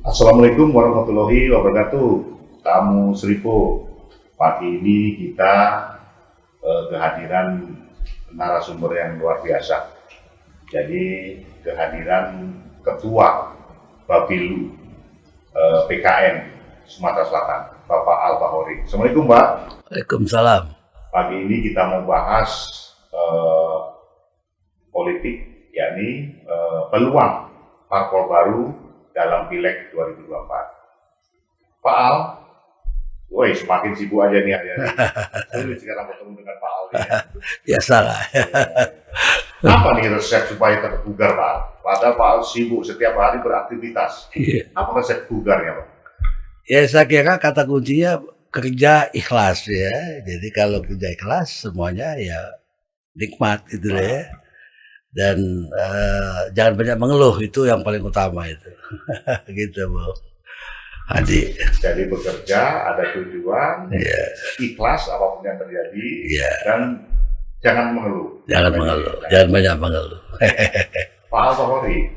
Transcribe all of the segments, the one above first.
Assalamualaikum warahmatullahi wabarakatuh. Tamu Seripo, pagi ini kita kehadiran narasumber yang luar biasa. Jadi kehadiran Ketua Bapilu PKN Sumatera Selatan, Bapak Al-Bahori. Assalamualaikum, Pak. Waalaikumsalam. Pagi ini kita mau bahas politik, yakni peluang parpol baru dalam Pileg 2024. Pak Al, woi semakin sibuk aja nih hari-hari. Sulit sekarang bertemu dengan Pak Al. Biasalah. Apa nih resep supaya tetap bugar, Pak Al? Padahal Pak Al sibuk setiap hari beraktivitas. Apa resep bugarnya, Pak? Ya saya kira kata kuncinya kerja ikhlas ya. Jadi kalau kerja ikhlas semuanya ya nikmat gitu ya. Dan jangan banyak mengeluh, itu yang paling utama itu. Gitu Bu Adi. Jadi bekerja, ada tujuan, ikhlas apapun yang terjadi, dan jangan mengeluh. Jangan mengeluh, jangan banyak mengeluh. Pak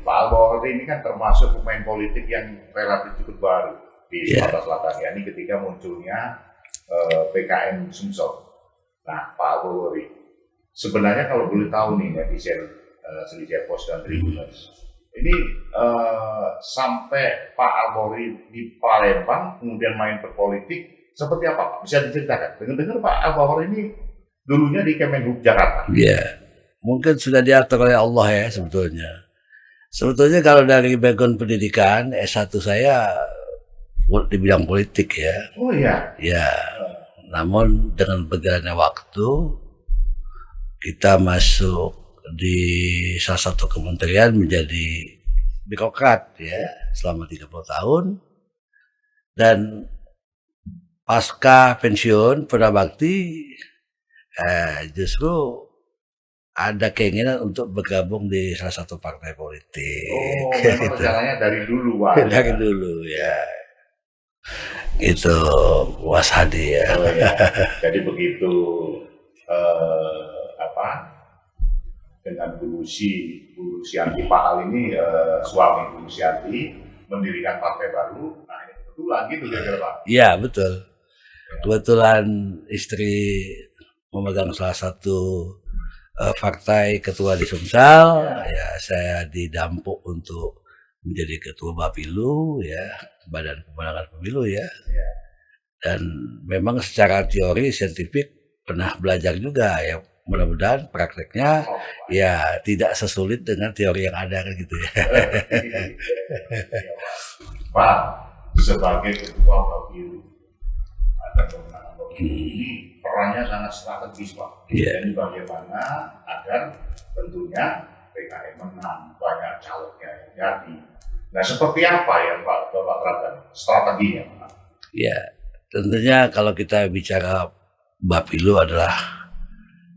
Al-Bahori ini kan termasuk pemain politik yang relatif cukup baru di Sumatera Selatan, yakni ketika munculnya PKN Sumsel. Nah, Pak Al-Bahori, sebenarnya kalau boleh tahu nih netizen Selisih Pos dan Tribuners, ini sampai Pak Al-Bahori di Palembang kemudian main berpolitik seperti apa? Bisa diceritakan? Dengar-dengar Pak Al-Bahori ini dulunya di Kemenhub Jakarta. Iya, mungkin sudah diatur oleh Allah ya sebetulnya. Sebetulnya kalau dari background pendidikan S1 saya di bidang politik ya. Oh iya. Ya, namun dengan berjalannya waktu kita masuk di salah satu kementerian menjadi birokrat ya selama 30 tahun, dan pasca pensiun Purnabakti justru ada keinginan untuk bergabung di salah satu partai politik. Oh, memang perjalanannya dari dulu, Pak. Dari dulu ya. Itu Was Hadi ya. Oh, ya. Jadi begitu dengan Bu Lusianti Pak Al ini suami Bu Lusianti mendirikan partai baru. Nah, ini kebetulan gitu kira-kira, Pak. Iya, betul. Kebetulan istri memegang salah satu partai ketua di Sumsel, ya saya didampuk untuk menjadi ketua Bapilu ya, Badan Pemenangan Pemilu ya. Dan memang secara teori saintifik pernah belajar juga ya, mudah-mudahan prakteknya ya tidak sesulit dengan teori yang ada kan gitu ya. Pak, sebagai ketua Bapilu ada pemenangan Bapilu ini perannya sangat strategis, Pak. Jadi bagaimana agar tentunya PKN menang, banyak calonnya yang jadi. Nah, seperti apa yang Bapak terapkan strateginya, Pak? Ya, tentunya kalau kita bicara Bapilu adalah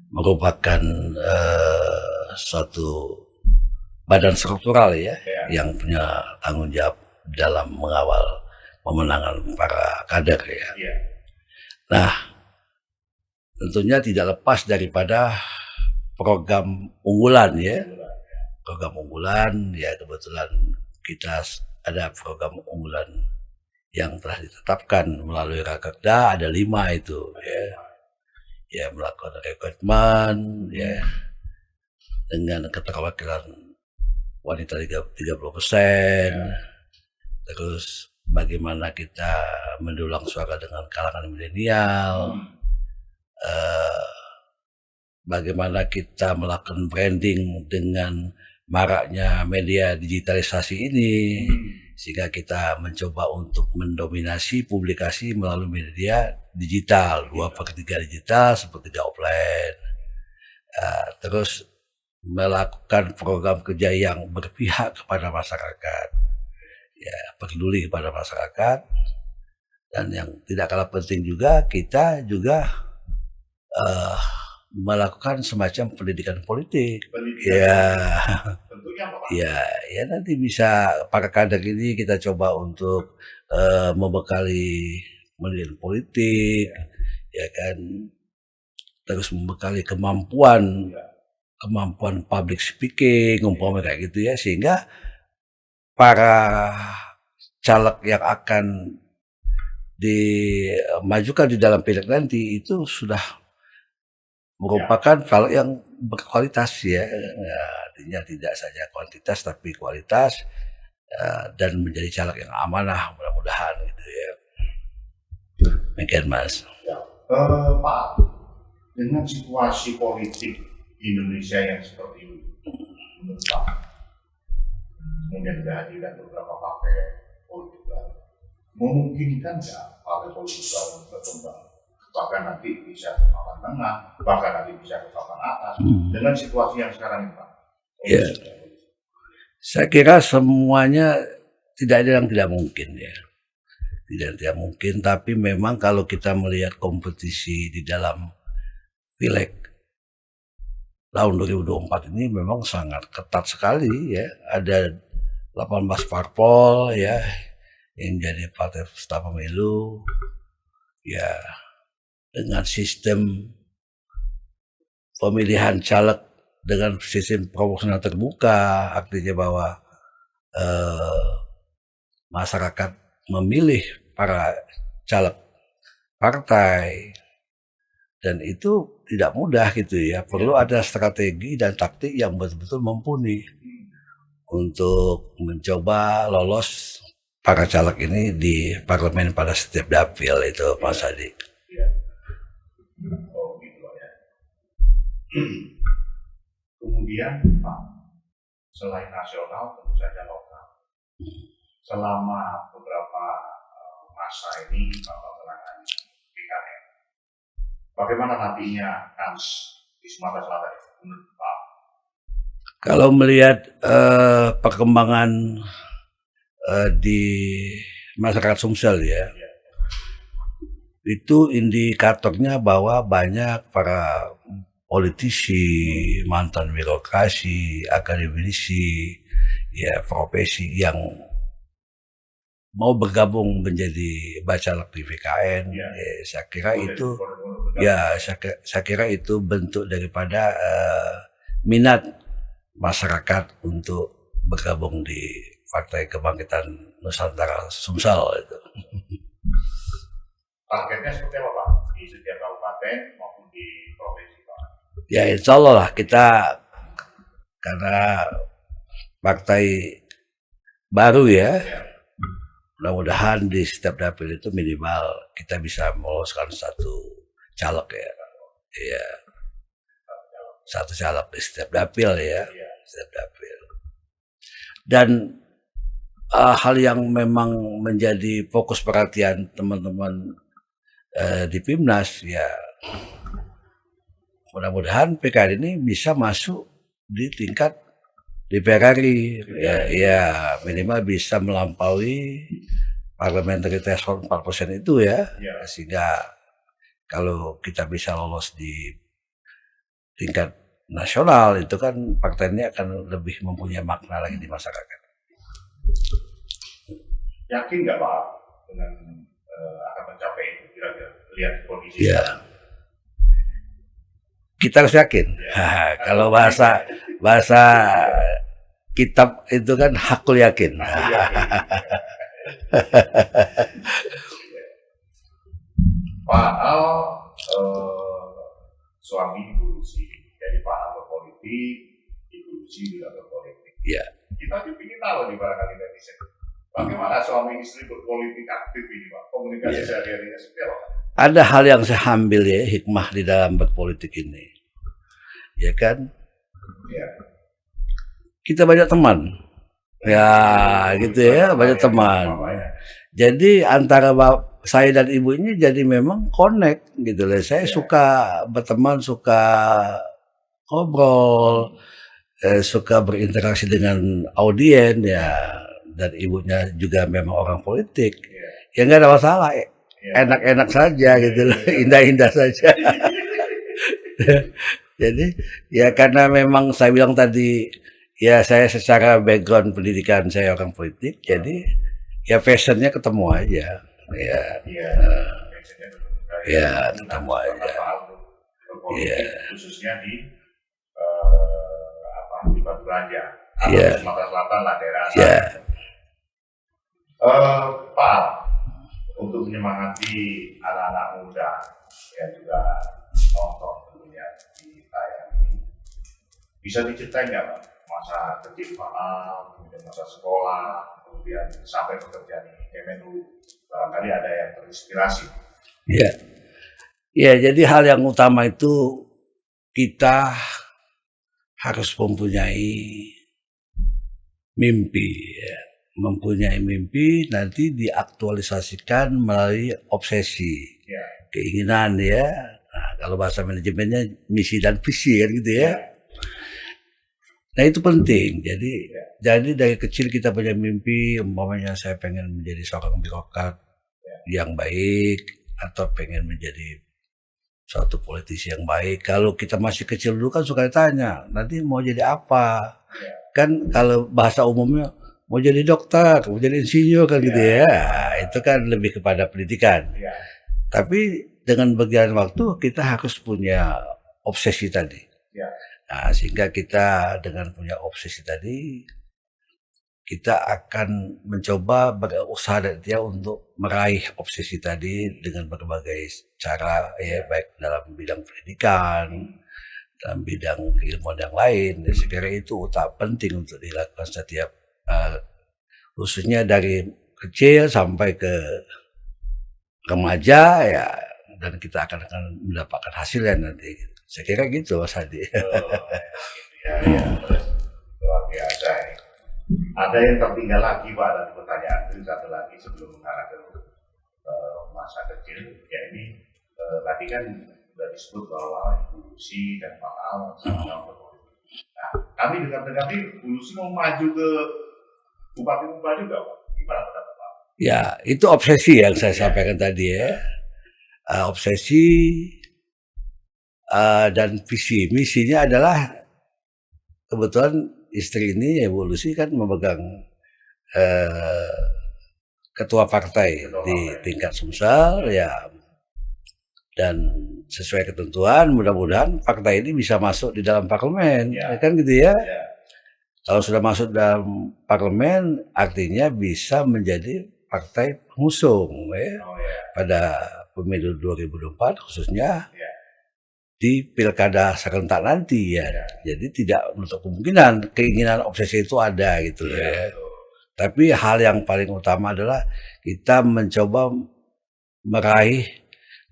merupakan suatu badan struktural ya, yang punya tanggung jawab dalam mengawal pemenangan para kader ya. Nah, tentunya tidak lepas daripada program unggulan ya. Program unggulan ya, kebetulan kita ada program unggulan yang telah ditetapkan melalui Rakerda, ada 5 itu ya, melakukan rekrutmen ya dengan keterwakilan wanita 30%, terus bagaimana kita mendulang suara dengan kalangan milenial, bagaimana kita melakukan branding dengan maraknya media digitalisasi ini, sehingga kita mencoba untuk mendominasi publikasi melalui media digital, 2/3 digital, 1/3 offline. Terus melakukan program kerja yang berpihak kepada masyarakat, ya, peduli kepada masyarakat. Dan yang tidak kalah penting juga, kita juga melakukan semacam pendidikan politik. Ya nanti bisa para kader ini kita coba untuk membekali pendidikan politik, ya kan, terus membekali kemampuan public speaking, umpamanya kayak gitu ya, sehingga para caleg yang akan dimajukan di dalam pileg nanti itu sudah merupakan caleg yang berkualitas ya. Artinya tidak saja kuantitas tapi kualitas, dan menjadi caleg yang amanah mudah-mudahan gitu ya. Demikian Mas. Ya. Pak, dengan situasi politik Indonesia yang seperti ini, menurut Pak, kemudian kehadiran beberapa partai politik baru, memungkinkan nggak partai politik baru berkembang? Bahkan nanti bisa ke papan tengah, bahkan nanti bisa ke papan atas, dengan situasi yang sekarang ini Pak. Ya, saya kira semuanya tidak ada yang tidak mungkin ya. Tidak mungkin, tapi memang kalau kita melihat kompetisi di dalam pileg tahun 2024 ini memang sangat ketat sekali ya. Ada 18 parpol ya yang jadi partai peserta pemilu ya, dengan sistem pemilihan caleg dengan sistem proporsional terbuka, artinya bahwa masyarakat memilih para caleg partai, dan itu tidak mudah gitu ya. Perlu ada strategi dan taktik yang betul-betul mumpuni untuk mencoba lolos para caleg ini di parlemen pada setiap dapil itu Mas Adi. Ya. Oh gitu ya. Kemudian Pak, selain nasional tentu saja lokal. Selama beberapa masa ini Bapak menangani PKN, bagaimana nantinya kans di Sumatera Selatan menurut Pak? Kalau melihat perkembangan di masyarakat Sumsel ya, itu indikatornya bahwa banyak para politisi, mantan birokrasi, akademisi, ya profesi yang mau bergabung menjadi bacalek di PKN. Ya, saya kira itu saya kira itu bentuk daripada minat masyarakat untuk bergabung di Partai Kebangkitan Nusantara Sumsel itu. Targetnya seperti apa Pak? Di setiap kabupaten maupun di provinsi Pak? Ya insya Allah lah kita, karena partai baru ya, mudah-mudahan di setiap dapil itu minimal kita bisa meloloskan satu caleg ya. Iya. Satu caleg di setiap dapil ya. Setiap dapil. Dan hal yang memang menjadi fokus perhatian teman-teman di PIMNAS ya, mudah-mudahan PKN ini bisa masuk di tingkat DPR RI ya, minimal bisa melampaui parliamentary threshold 4% itu ya, sehingga kalau kita bisa lolos di tingkat nasional itu kan partai ini akan lebih mempunyai makna lagi di masyarakat. Yakin nggak Pak dengan akan mencapai itu kira-kira lihat kondisi? Ya, kita harus yakin. Kalau bahasa kitab itu kan hakul yakin. Pak Al suami Ibu Lucy, jadi Pak Al berpolitik, Ibu Lucy juga berpolitik. Ya. Kita juga ingin tahu di barangkali netizen, bagaimana suami istri berpolitik aktif ini Pak? Komunikasi sehari-harinya seperti apa? Ada hal yang saya ambil ya, hikmah di dalam berpolitik ini, ya kan? Ya. Kita banyak teman, ya gitu ya, banyak teman. Jadi antara saya dan ibu ini jadi memang connect gitu loh. Saya suka berteman, suka ngobrol, suka berinteraksi dengan audien ya, dan ibunya juga memang orang politik. Ya nggak ada masalah, enak-enak saja gitu loh, indah-indah saja. Jadi ya karena memang saya bilang tadi, ya saya secara background pendidikan saya orang politik, jadi ya passionnya ketemu aja, ketemu aja, khususnya di Batu Raja, Sumatera Selatan lah daerah. Pak, untuk menyemangati anak-anak muda yang juga nonton tentunya di tayang ini, bisa diceritain nggak Pak masa kecil Pak, kemudian masa sekolah, kemudian sampai bekerja di Kemenlu, barangkali ada yang terinspirasi. Ya, ya. Jadi hal yang utama itu kita harus mempunyai mimpi, ya. Mempunyai mimpi nanti diaktualisasikan melalui obsesi, Ya. keinginan ya. Nah, kalau bahasa manajemennya misi dan visi kan gitu ya. Nah itu penting. Jadi dari kecil kita punya mimpi, umpamanya saya pengen menjadi seorang birokrat yang baik atau pengen menjadi suatu politisi yang baik. Kalau kita masih kecil dulu kan suka ditanya, nanti mau jadi apa? Kan kalau bahasa umumnya mau jadi dokter, mau jadi insinyur kan gitu ya. Itu kan lebih kepada pendidikan. Tapi dengan berjalan waktu kita harus punya obsesi tadi. Nah, sehingga kita dengan punya obsesi tadi, kita akan mencoba berusaha dan dia untuk meraih obsesi tadi dengan berbagai cara, ya, baik dalam bidang pendidikan, dalam bidang keilmuan yang lain. Saya kira itu penting untuk dilakukan setiap, khususnya dari kecil sampai ke remaja ya, dan kita akan mendapatkan hasilnya nanti. Saya kira gitu Mas Hadi. Luar biasa ini. Ada yang tertinggal lagi Pak dari pertanyaan itu, satu lagi sebelum mengarah ke masa kecil, ya ini tadi kan sudah disebut bahwa Ibu Lucy dan Pak Al sama-sama berpolitik. Nah, kami dengar-dengar Bu Lucy mau maju ke Bupati Muba juga Pak. Gimana pendapat Pak? Ya, itu obsesi yang saya sampaikan tadi ya. Obsesi dan visi. Misinya adalah kebetulan istri ini Ibu Lucy kan memegang ketua partai di tingkat Sumsel ya, dan sesuai ketentuan mudah-mudahan partai ini bisa masuk di dalam parlemen, kan gitu ya. Kalau sudah masuk dalam parlemen artinya bisa menjadi partai pengusung ya, pada pemilu 2024 khususnya di pilkada serentak nanti ya. Jadi tidak menutup kemungkinan keinginan obsesi itu ada gitu ya. Tapi hal yang paling utama adalah kita mencoba meraih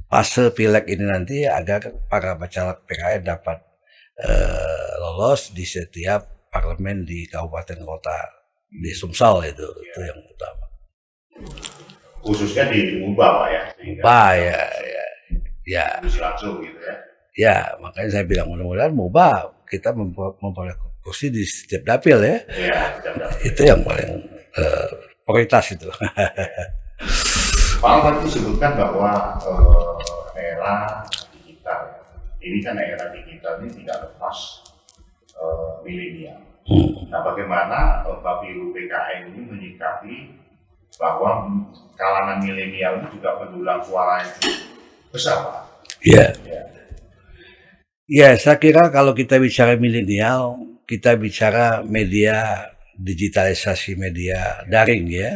fase pileg ini nanti agar para caleg PKN dapat lolos di setiap parlemen di kabupaten kota di Sumsel itu yang utama. Khususnya di Muba Pak ya. Muba ya. Langsung gitu ya. Ya, makanya saya bilang mudah-mudahan Muba kita memperoleh kursi di setiap dapil ya. Itu yang paling prioritas itu. Pak tadi sebutkan bahwa era digital, ini kan era digital ini tidak lepas milenial. Nah, bagaimana Bapilu PKN ini menyikapi bahwa kalangan milenial ini juga pendulang suara yang besar Pak? Ya, saya kira kalau kita bicara milenial, kita bicara media, digitalisasi media daring ya,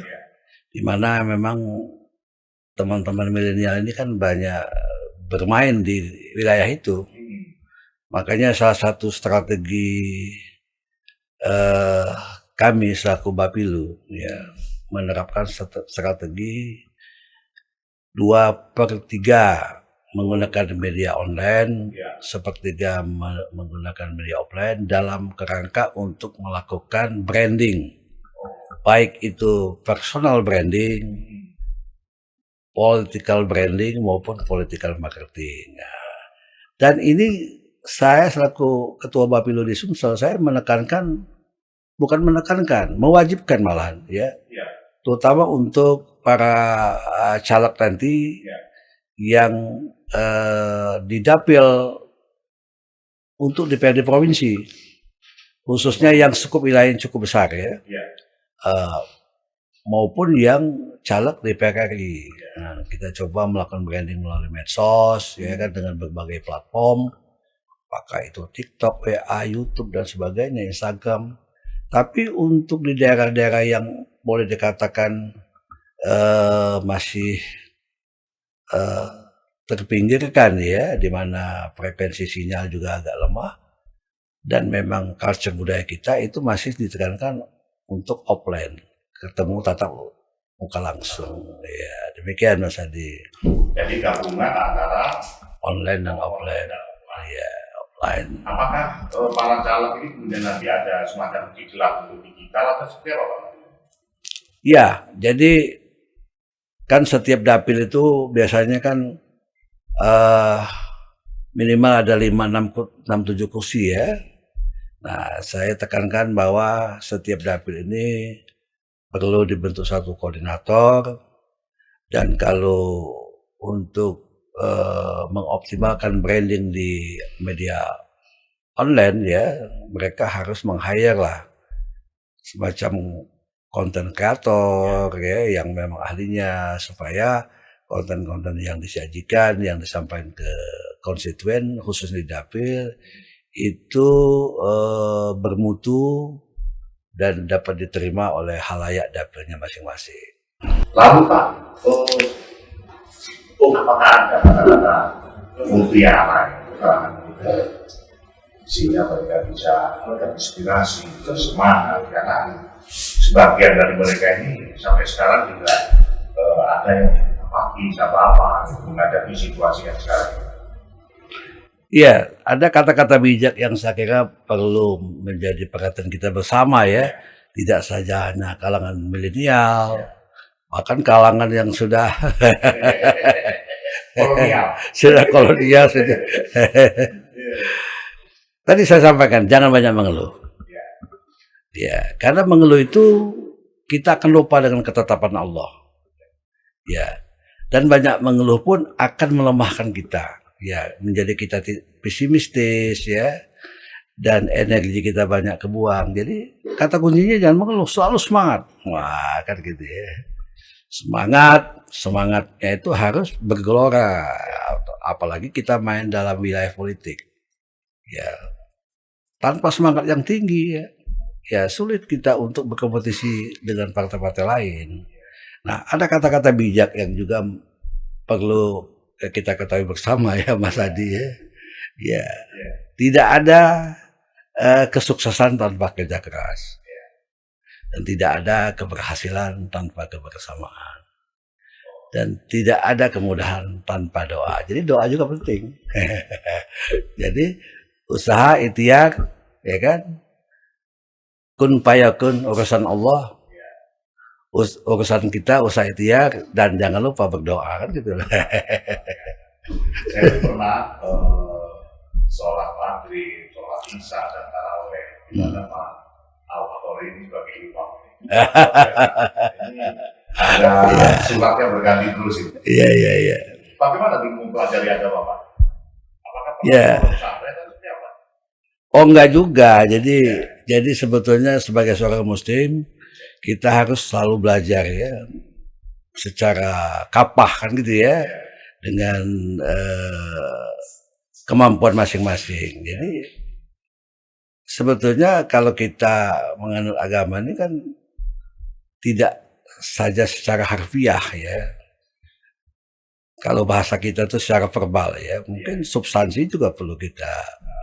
di mana memang teman-teman milenial ini kan banyak bermain di wilayah itu. Makanya salah satu strategi kami selaku Bapilu ya menerapkan strategi 2/3 menggunakan media online, sepertiga menggunakan media offline dalam kerangka untuk melakukan branding, baik itu personal branding, political branding maupun political marketing. Dan ini saya selaku ketua Bapilu di Sumsel, saya mewajibkan malahan ya, terutama untuk para caleg nanti yang di dapil untuk DPRD provinsi, khususnya yang wilayah yang cukup besar ya, maupun yang caleg DPR RI. Nah, kita coba melakukan branding melalui medsos ya kan, dengan berbagai platform, apakah itu TikTok, WA, YouTube dan sebagainya, Instagram. Tapi untuk di daerah-daerah yang boleh dikatakan masih terpinggirkan ya, di mana frekuensi sinyal juga agak lemah dan memang culture budaya kita itu masih ditekankan untuk offline, ketemu tatap muka langsung. Ya, demikian Mas Adi. Jadi gabungan antara Online dan offline. Ya, offline. Apakah para caleg ini kemudian nanti ada semacam diklat untuk digital atau seperti apa Pak? Ya, jadi kan setiap dapil itu biasanya kan minimal ada 5, 6, 7 kursi ya. Nah, saya tekankan bahwa setiap dapil ini perlu dibentuk satu koordinator, dan kalau untuk mengoptimalkan branding di media online ya, mereka harus meng-hire lah semacam konten kreator ya yang memang ahlinya, supaya konten-konten yang disajikan, yang disampaikan ke konstituen khususnya di dapil itu bermutu dan dapat diterima oleh halayak dapilnya masing-masing. Lalu Pak, apakah ada kata-kata mutiara sehingga mereka bisa terinspirasi, bersemangat, karena sebagian dari mereka ini sampai sekarang juga ada yang bisa apa-apa menghadapi situasi yang sekarang. Iya, ada kata-kata bijak yang saya kira perlu menjadi perhatian kita bersama ya. Tidak saja hanya kalangan milenial, bahkan kalangan yang sudah kolonial. sudah kolonial sudah. Tadi saya sampaikan jangan banyak mengeluh. Ya, karena mengeluh itu kita akan lupa dengan ketetapan Allah. Ya, dan banyak mengeluh pun akan melemahkan kita. Ya, menjadi kita pesimistis ya, dan energi kita banyak kebuang. Jadi kata kuncinya jangan mengeluh, selalu semangat. Wah, kan gitu ya. Semangatnya itu harus bergelora, apalagi kita main dalam wilayah politik. Ya, tanpa semangat yang tinggi ya sulit kita untuk berkompetisi dengan partai-partai lain. Nah, ada kata-kata bijak yang juga perlu kita ketahui bersama ya Mas Adi ya. Ya, tidak ada kesuksesan tanpa kerja keras. Dan tidak ada keberhasilan tanpa kebersamaan. Dan tidak ada kemudahan tanpa doa. Jadi doa juga penting. Jadi usaha ikhtiar ya kan, kun fayakun, urusan Allah, urusan kita usaha ikhtiar, dan jangan lupa berdoa kan gitu. Saya pernah sholat maghrib, sholat isya dan taraweh di mana Pak Al-Fatihah ini sebagai imam. Ini ada suratnya berganti terus ini. Iya. Bagaimana mempelajari agama Pak? Apakah pesantren atau seperti apa? Oh enggak juga. Jadi sebetulnya sebagai seorang muslim kita harus selalu belajar ya, secara kapah kan gitu ya, dengan kemampuan masing-masing. Jadi sebetulnya kalau kita menganut agama ini kan tidak saja secara harfiah ya. Kalau bahasa kita itu secara verbal ya, mungkin substansi juga perlu kita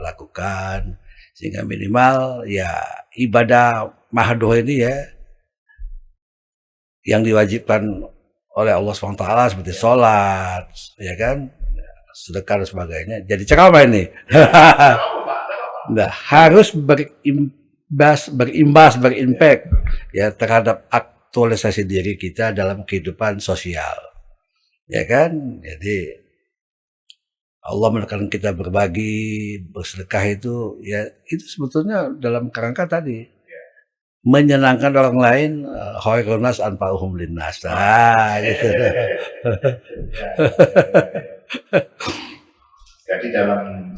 lakukan, sehingga minimal ya ibadah mahdoh ini ya yang diwajibkan oleh Allah SWT seperti sholat ya kan, sedekah dan sebagainya, jadi ceramah ini. Nah, harus berimpact ya terhadap aktualisasi diri kita dalam kehidupan sosial. Ya kan, jadi Allah menekan kita berbagi, bersedekah itu ya itu sebetulnya dalam kerangka tadi menyenangkan orang lain, khairun nas anfa'uhum linnas. Gitu. Jadi dalam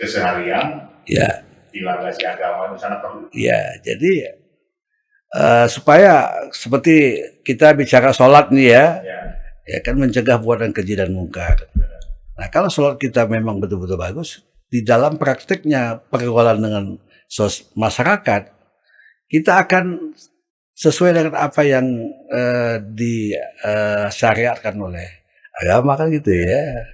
keseharian ya dilandasi agama itu sangat perlu. Ya, jadi supaya seperti kita bicara sholat nih ya kan, mencegah perbuatan keji dan mungkar. Nah, kalau sholat kita memang betul-betul bagus, di dalam praktiknya pergaulan dengan masyarakat, kita akan sesuai dengan apa yang disyariatkan oleh agama kan gitu ya.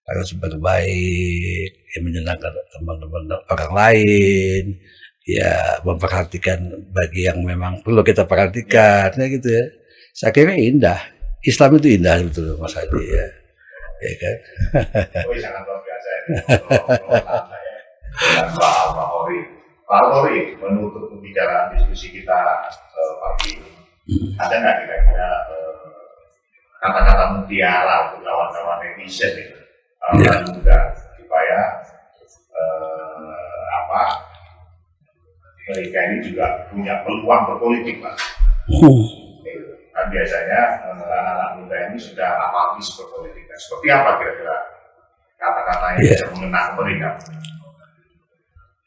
Harus berbaik, ya menyenangkan teman-teman orang lain, ya memperhatikan bagi yang memang perlu kita perhatikan, ya gitu ya. Saya kira indah. Islam itu indah betul Mas Hadi ya. Ya kan? Oh, sangat luar biasa ini. Dan Pak Al-Hori. Pak Al-Hori, menutup pembicaraan diskusi kita pagi ini, ada nggak kira-kira kata-kata mutiara untuk kawan-kawan netizen itu, orang muda, supaya mereka ini juga punya peluang berpolitik, Pak. Kan biasanya anak-anak muda ini sudah apatis berpolitik. Seperti apa kira-kira kata-kata yang bisa mengena mereka?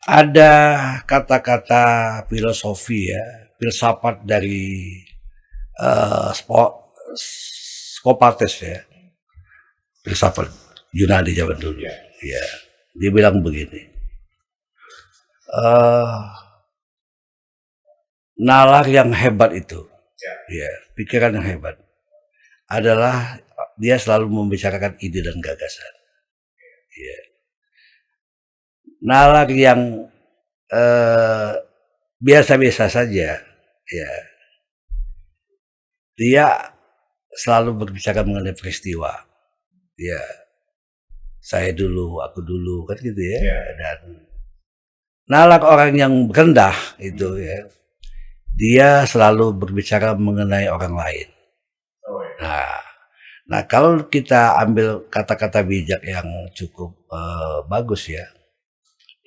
Ada kata-kata filosofi ya, filsafat dari Socrates ya, filsafat Yunani zaman dulu. Ya, dia bilang begini, nalar yang hebat itu, ya, pikiran yang hebat adalah dia selalu membicarakan ide dan gagasan. Ya. Nalar yang biasa-biasa saja, ya, dia selalu berbicara mengenai peristiwa, ya, saya dulu, aku dulu, kan gitu ya. Dan nalar orang yang rendah itu ya, dia selalu berbicara mengenai orang lain. Nah kalau kita ambil kata-kata bijak yang cukup bagus ya,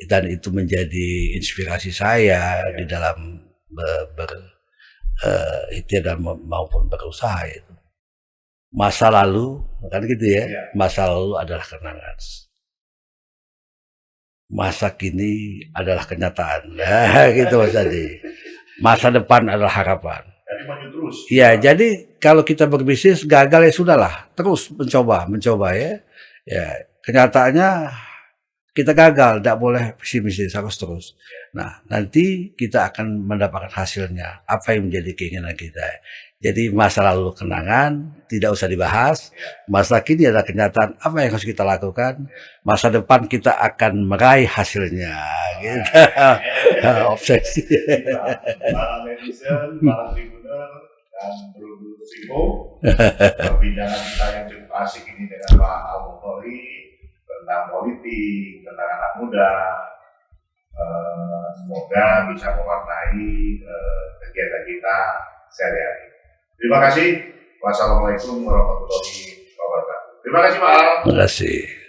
dan itu menjadi inspirasi saya di dalam ikhtiar maupun berusaha itu. Masa lalu, kan gitu ya, masa lalu adalah kenangan. Masa kini adalah kenyataan. Nah, gitu Mas Adi. Masa depan adalah harapan. Jadi maju terus. Ya, jadi kalau kita berbisnis gagal ya sudahlah, terus mencoba ya. Ya, kenyataannya kita gagal, tidak boleh pesimis, harus terus. Nah, nanti kita akan mendapatkan hasilnya, apa yang menjadi keinginan kita. Jadi masa lalu kenangan, tidak usah dibahas. Masa kini adalah kenyataan, apa yang harus kita lakukan. Masa depan kita akan meraih hasilnya. Gitu. Obsesi. Para netizen, para tribuner, dan Bro, perbincangan kita yang cukup asik ini dengan Pak Al-Hori tentang politik, tentang anak muda. Semoga bisa mewarnai kegiatan kita sehari-hari. Terima kasih. Wassalamualaikum warahmatullahi wabarakatuh. Terima kasih Pak Al. Terima kasih.